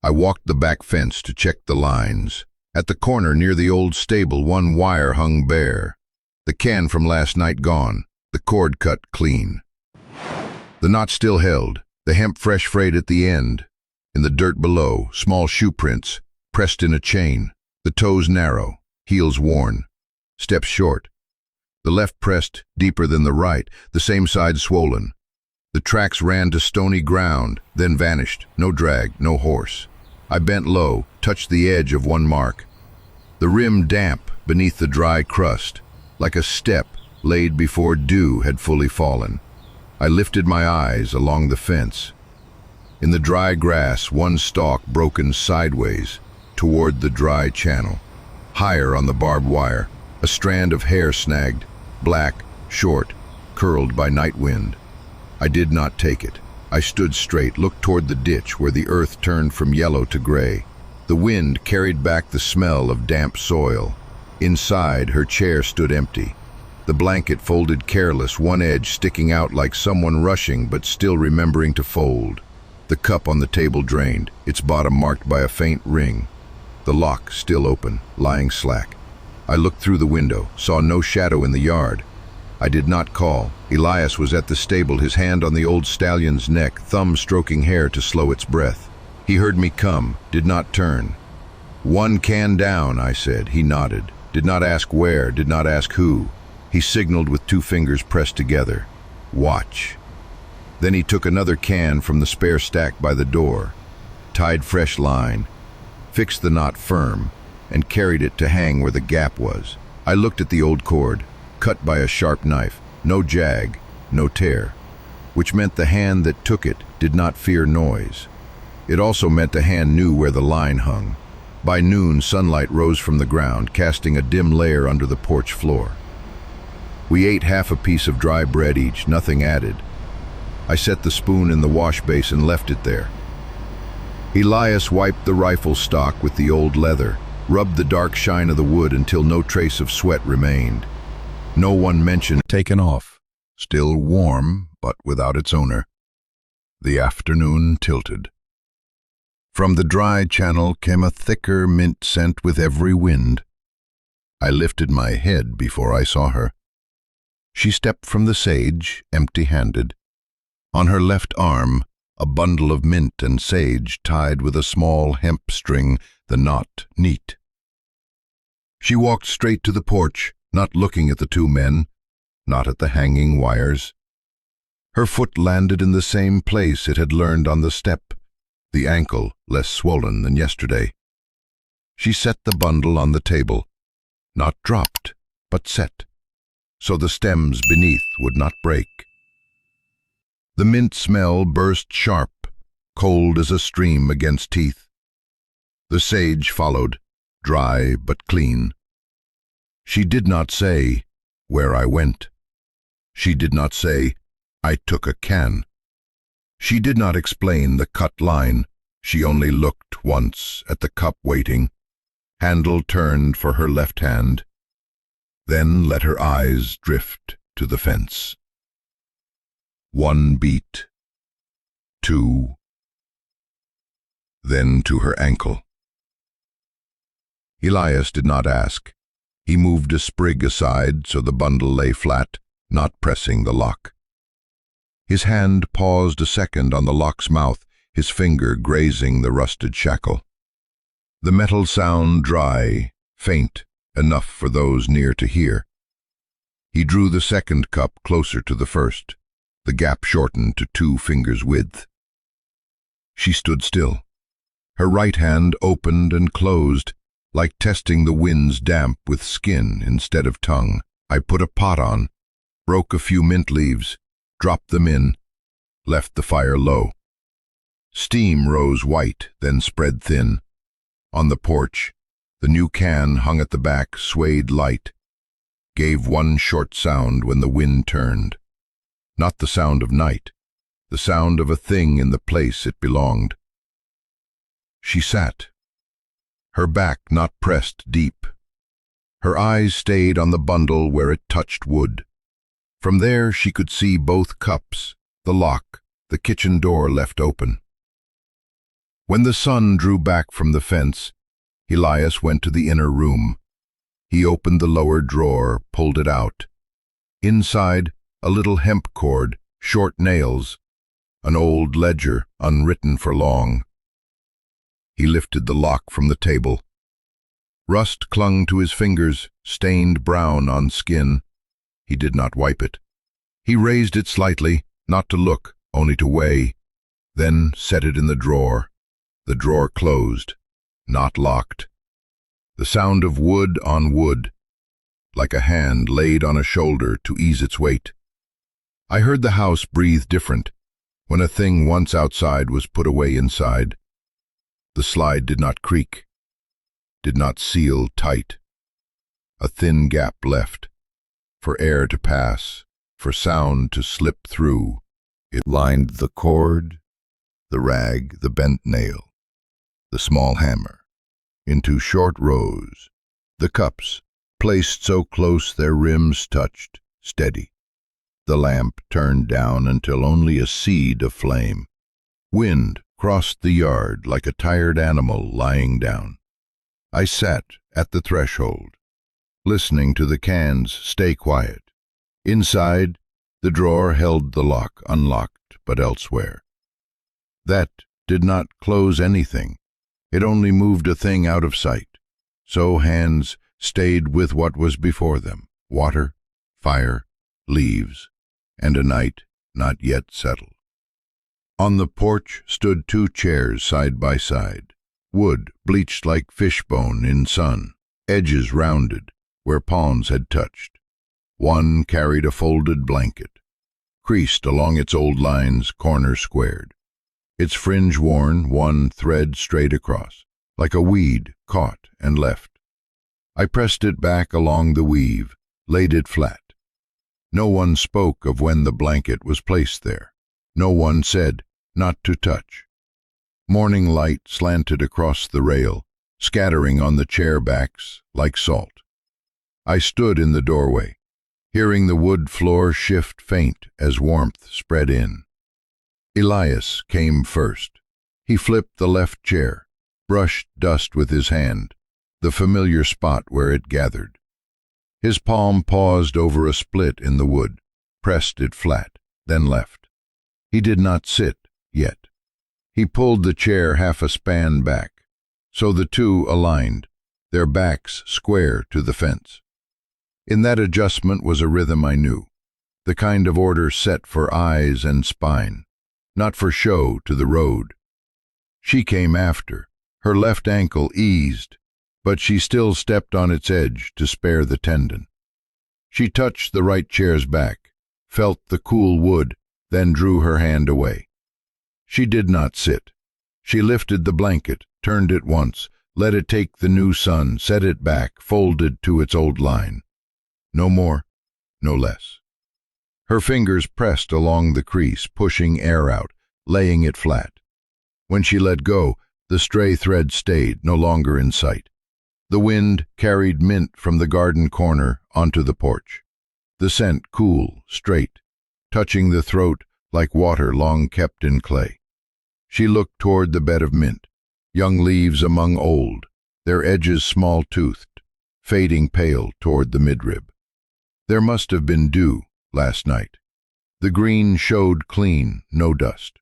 I walked the back fence to check the lines. At the corner near the old stable, one wire hung bare. The can from last night gone, the cord cut clean. The knot still held, the hemp fresh frayed at the end. In the dirt below, small shoe prints, pressed in a chain, the toes narrow, heels worn, steps short. The left pressed deeper than the right, the same side swollen. The tracks ran to stony ground, then vanished, no drag, no horse. I bent low, touched the edge of one mark. The rim damp beneath the dry crust, like a step laid before dew had fully fallen. I lifted my eyes along the fence. In the dry grass, one stalk broken sideways toward the dry channel. Higher on the barbed wire, a strand of hair snagged, black, short, curled by night wind. I did not take it. I stood straight, looked toward the ditch where the earth turned from yellow to gray. The wind carried back the smell of damp soil. Inside, her chair stood empty. The blanket folded careless, one edge sticking out like someone rushing but still remembering to fold. The cup on the table drained, its bottom marked by a faint ring. The lock still open, lying slack. I looked through the window, saw no shadow in the yard. I did not call. Elias was at the stable, his hand on the old stallion's neck, thumb stroking hair to slow its breath. He heard me come, did not turn. "1 can down," I said. He nodded. Did not ask where, did not ask who. He signaled with 2 fingers pressed together. "Watch." Then he took another can from the spare stack by the door, tied fresh line, fixed the knot firm, and carried it to hang where the gap was. I looked at the old cord, cut by a sharp knife, no jag, no tear, which meant the hand that took it did not fear noise. It also meant the hand knew where the line hung. By noon, sunlight rose from the ground, casting a dim layer under the porch floor. We ate half a piece of dry bread each, nothing added. I set the spoon in the wash basin and left it there. Elias wiped the rifle stock with the old leather, rubbed the dark shine of the wood until no trace of sweat remained. No one mentioned taken off, still warm but without its owner. The afternoon tilted. From the dry channel came a thicker mint scent with every wind. I lifted my head before I saw her. She stepped from the sage, empty-handed. On her left arm, a bundle of mint and sage tied with a small hemp string, the knot neat. She walked straight to the porch, not looking at the 2 men, not at the hanging wires. Her foot landed in the same place it had learned on the step, the ankle less swollen than yesterday. She set the bundle on the table, not dropped, but set, so the stems beneath would not break. The mint smell burst sharp, cold as a stream against teeth. The sage followed, dry but clean. She did not say where I went. She did not say I took a can. She did not explain the cut line. She only looked once at the cup waiting, handle turned for her left hand, then let her eyes drift to the fence. 1 beat, 2, then to her ankle. Elias did not ask. He moved a sprig aside so the bundle lay flat, not pressing the lock. His hand paused a second on the lock's mouth, his finger grazing the rusted shackle. The metal sound dry, faint, enough for those near to hear. He drew the second cup closer to the first, the gap shortened to 2 fingers' width. She stood still. Her right hand opened and closed, like testing the wind's damp with skin instead of tongue. I put a pot on, broke a few mint leaves, dropped them in, left the fire low. Steam rose white, then spread thin. On the porch, the new can hung at the back, swayed light, gave one short sound when the wind turned. Not the sound of night, the sound of a thing in the place it belonged. She sat, her back not pressed deep. Her eyes stayed on the bundle where it touched wood. From there she could see both cups, the lock, the kitchen door left open. When the sun drew back from the fence, Elias went to the inner room. He opened the lower drawer, pulled it out. Inside, a little hemp cord, short nails, an old ledger, unwritten for long. He lifted the lock from the table. Rust clung to his fingers, stained brown on skin. He did not wipe it. He raised it slightly, not to look, only to weigh, then set it in the drawer. The drawer closed, not locked. The sound of wood on wood, like a hand laid on a shoulder to ease its weight. I heard the house breathe different when a thing once outside was put away inside. The slide did not creak, did not seal tight. A thin gap left, for air to pass, for sound to slip through. It lined the cord, the rag, the bent nail, the small hammer, into short rows. The cups, placed so close their rims touched, steady. The lamp turned down until only a seed of flame. Wind crossed the yard like a tired animal lying down. I sat at the threshold, listening to the cans stay quiet. Inside, the drawer held the lock unlocked, but elsewhere. That did not close anything, It only moved a thing out of sight. So hands stayed with what was before them: water, fire, leaves, and a night not yet settled. On the porch stood 2 chairs side by side, wood bleached like fishbone in sun, edges rounded where palms had touched. One carried a folded blanket, creased along its old lines, corners squared, its fringe worn, one thread straight across, like a weed caught and left. I pressed it back along the weave, laid it flat. No one spoke of when the blanket was placed there. No one said not to touch. Morning light slanted across the rail, scattering on the chair backs like salt. I stood in the doorway, hearing the wood floor shift faint as warmth spread in. Elias came first. He flipped the left chair, brushed dust with his hand, the familiar spot where it gathered. His palm paused over a split in the wood, pressed it flat, then left. He did not sit yet. He pulled the chair half a span back, so the 2 aligned, their backs square to the fence. In that adjustment was a rhythm I knew, the kind of order set for eyes and spine, not for show to the road. She came after, her left ankle eased, but she still stepped on its edge to spare the tendon. She touched the right chair's back, felt the cool wood, then drew her hand away. She did not sit. She lifted the blanket, turned it once, let it take the new sun, set it back, folded to its old line. No more, no less. Her fingers pressed along the crease, pushing air out, laying it flat. When she let go, the stray thread stayed, no longer in sight. The wind carried mint from the garden corner onto the porch. The scent cool, straight, touching the throat like water long kept in clay. She looked toward the bed of mint, young leaves among old, their edges small-toothed, fading pale toward the midrib. There must have been dew last night. The green showed clean, no dust.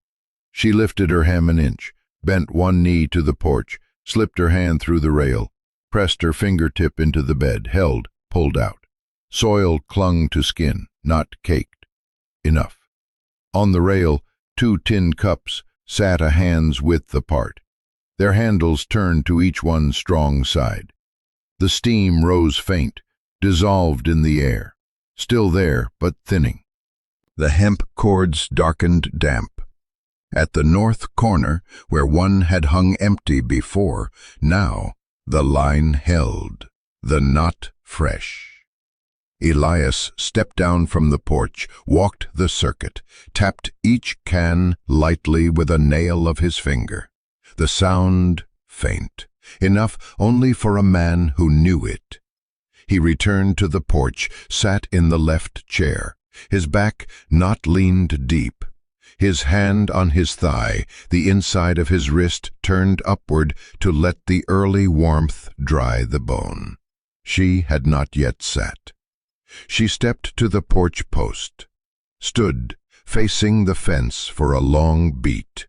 She lifted her hem an inch, bent one knee to the porch, slipped her hand through the rail, pressed her fingertip into the bed, held, pulled out. Soil clung to skin, not caked. Enough. On the rail, 2 tin cups sat a hand's width apart, their handles turned to each one's strong side. The steam rose faint, dissolved in the air, still there but thinning. The hemp cords darkened damp. At the north corner, where one had hung empty before, now the line held, the knot fresh. Elias stepped down from the porch, walked the circuit, tapped each can lightly with a nail of his finger. The sound faint, enough only for a man who knew it. He returned to the porch, sat in the left chair, his back not leaned deep, his hand on his thigh, the inside of his wrist turned upward to let the early warmth dry the bone. She had not yet sat. She stepped to the porch post, stood facing the fence for a long beat.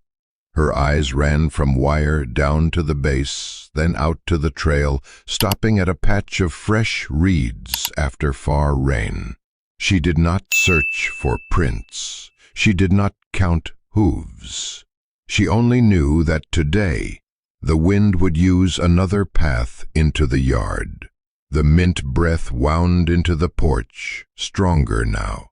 Her eyes ran from wire down to the base, then out to the trail, stopping at a patch of fresh reeds after far rain. She did not search for prints. She did not count hooves. She only knew that today the wind would use another path into the yard. The mint breath wound into the porch, stronger now.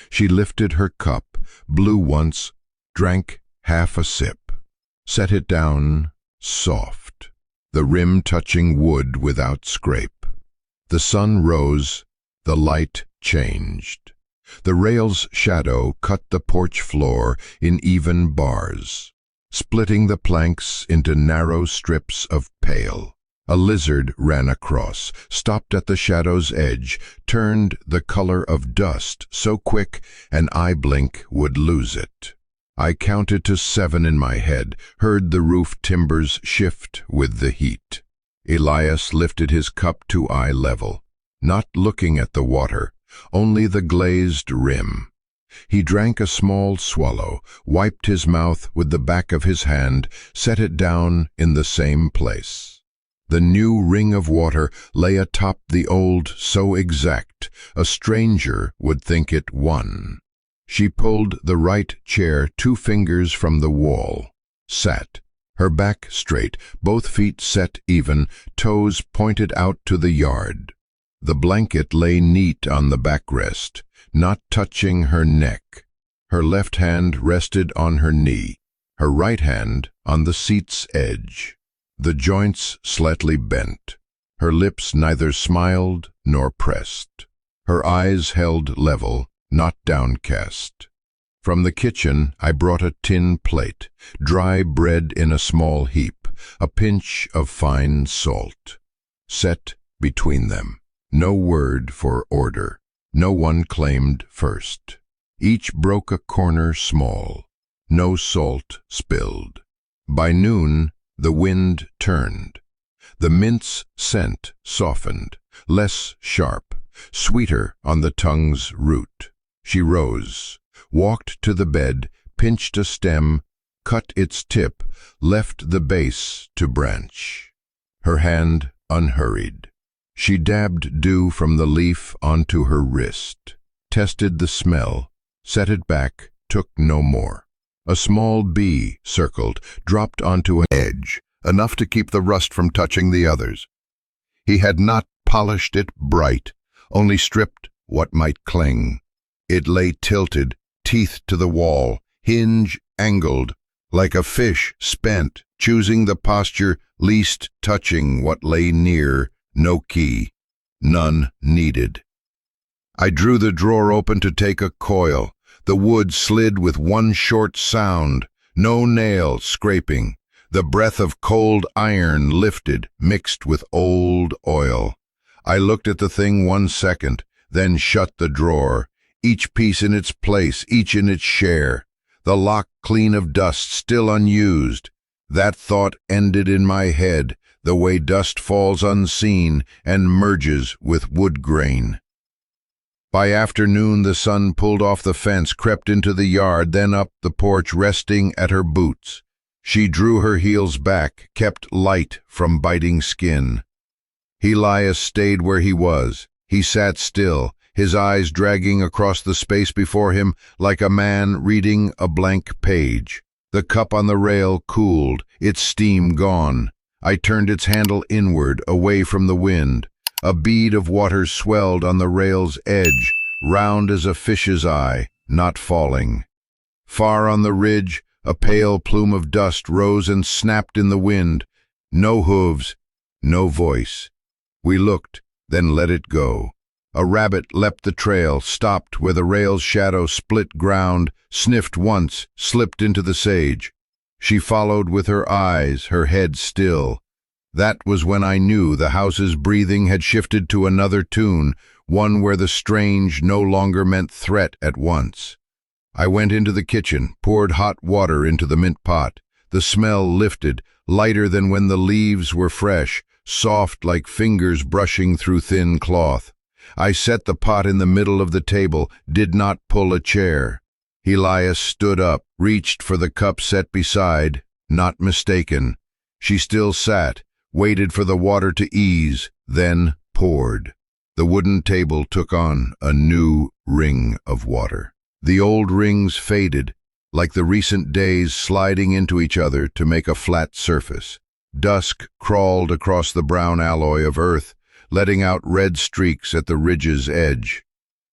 She lifted her cup, blew once, drank half a sip, set it down, soft, the rim touching wood without scrape. The sun rose, the light changed. The rail's shadow cut the porch floor in even bars, splitting the planks into narrow strips of pale. A lizard ran across, stopped at the shadow's edge, turned the color of dust so quick an eye blink would lose it. I counted to 7 in my head, heard the roof timbers shift with the heat. Elias lifted his cup to eye level, not looking at the water, only the glazed rim. He drank a small swallow, wiped his mouth with the back of his hand, set it down in the same place. The new ring of water lay atop the old so exact, a stranger would think it one. She pulled the right chair 2 fingers from the wall, sat, her back straight, both feet set even, toes pointed out to the yard. The blanket lay neat on the backrest, not touching her neck. Her left hand rested on her knee, her right hand on the seat's edge. The joints slightly bent. Her lips neither smiled nor pressed. Her eyes held level, not downcast. From the kitchen I brought a tin plate, dry bread in a small heap, a pinch of fine salt. Set between them. No word for order. No one claimed first. Each broke a corner small. No salt spilled. By noon, the wind turned. The mint's scent softened, less sharp, sweeter on the tongue's root. She rose, walked to the bed, pinched a stem, cut its tip, left the base to branch. Her hand unhurried. She dabbed dew from the leaf onto her wrist, tested the smell, set it back, took no more. A small bee circled, dropped onto an edge, enough to keep the rust from touching the others. He had not polished it bright, only stripped what might cling. It lay tilted, teeth to the wall, hinge angled, like a fish spent, choosing the posture least touching what lay near. No key, none needed. I drew the drawer open to take a coil. The wood slid with one short sound, no nail scraping. The breath of cold iron lifted, mixed with old oil. I looked at the thing 1 second, then shut the drawer, each piece in its place, each in its share. The lock clean of dust, still unused. That thought ended in my head, the way dust falls unseen and merges with wood grain. By afternoon the sun pulled off the fence, crept into the yard, then up the porch, resting at her boots. She drew her heels back, kept light from biting skin. Elias stayed where he was. He sat still, his eyes dragging across the space before him like a man reading a blank page. The cup on the rail cooled, its steam gone. I turned its handle inward, away from the wind. A bead of water swelled on the rail's edge, round as a fish's eye, not falling. Far on the ridge, a pale plume of dust rose and snapped in the wind. No hooves, no voice. We looked, then let it go. A rabbit leapt the trail, stopped where the rail's shadow split ground, sniffed once, slipped into the sage. She followed with her eyes, her head still. That was when I knew the house's breathing had shifted to another tune, one where the strange no longer meant threat at once. I went into the kitchen, poured hot water into the mint pot. The smell lifted, lighter than when the leaves were fresh, soft like fingers brushing through thin cloth. I set the pot in the middle of the table, did not pull a chair. Elias stood up, reached for the cup set beside, not mistaken. She still sat, waited for the water to ease, then poured. The wooden table took on a new ring of water. The old rings faded, like the recent days sliding into each other to make a flat surface. Dusk crawled across the brown alloy of earth, letting out red streaks at the ridge's edge.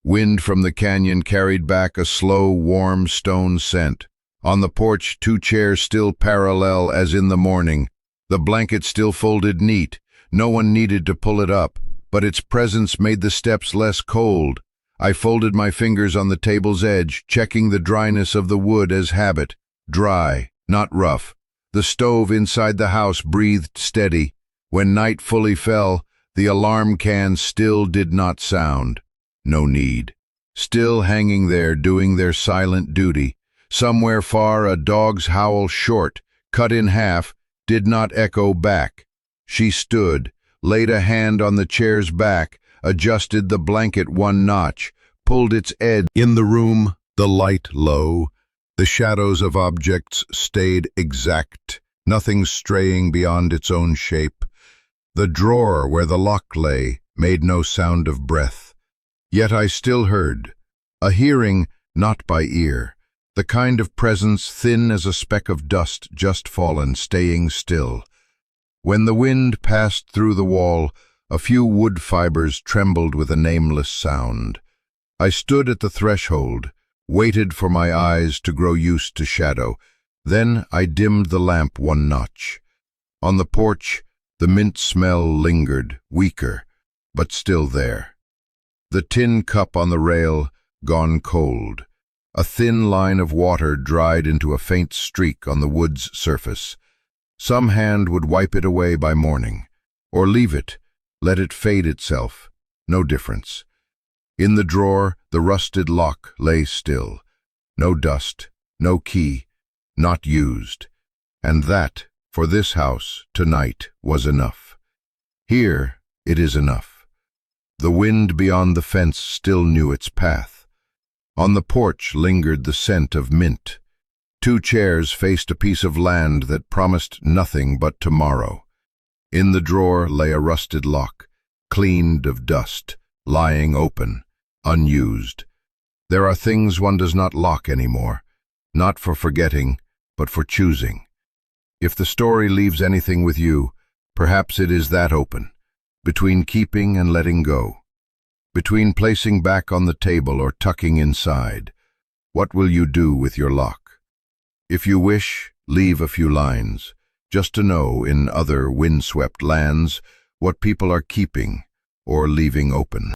Wind from the canyon carried back a slow, warm stone scent. On the porch, 2 chairs still parallel as in the morning. The blanket still folded neat. No one needed to pull it up, but its presence made the steps less cold. I folded my fingers on the table's edge, checking the dryness of the wood as habit. Dry, not rough. The stove inside the house breathed steady. When night fully fell, the alarm cans still did not sound. No need. Still hanging there, doing their silent duty. Somewhere far, a dog's howl, short, cut in half, did not echo back. She stood, laid a hand on the chair's back, adjusted the blanket 1 notch, pulled its edge. In the room, The light low, the shadows of objects stayed exact, nothing straying beyond its own shape. The drawer where the lock lay made no sound of breath. Yet I still heard, a hearing not by ear, the kind of presence thin as a speck of dust just fallen, staying still. When the wind passed through the wall, a few wood fibers trembled with a nameless sound. I stood at the threshold, waited for my eyes to grow used to shadow. Then I dimmed the lamp one notch. On the porch, the mint smell lingered, weaker, but still there. The tin cup on the rail, gone cold. A thin line of water dried into a faint streak on the wood's surface. Some hand would wipe it away by morning, or leave it, let it fade itself, no difference. In the drawer, the rusted lock lay still. No dust, no key, not used. And that, for this house, tonight, was enough. Here, it is enough. The wind beyond the fence still knew its path. On the porch lingered the scent of mint. 2 chairs faced a piece of land that promised nothing but tomorrow. In the drawer lay a rusted lock, cleaned of dust, lying open, unused. There are things one does not lock anymore, not for forgetting, but for choosing. If the story leaves anything with you, perhaps it is that open, between keeping and letting go, between placing back on the table or tucking inside. What will you do with your lock? If you wish, leave a few lines, just to know in other windswept lands what people are keeping or leaving open.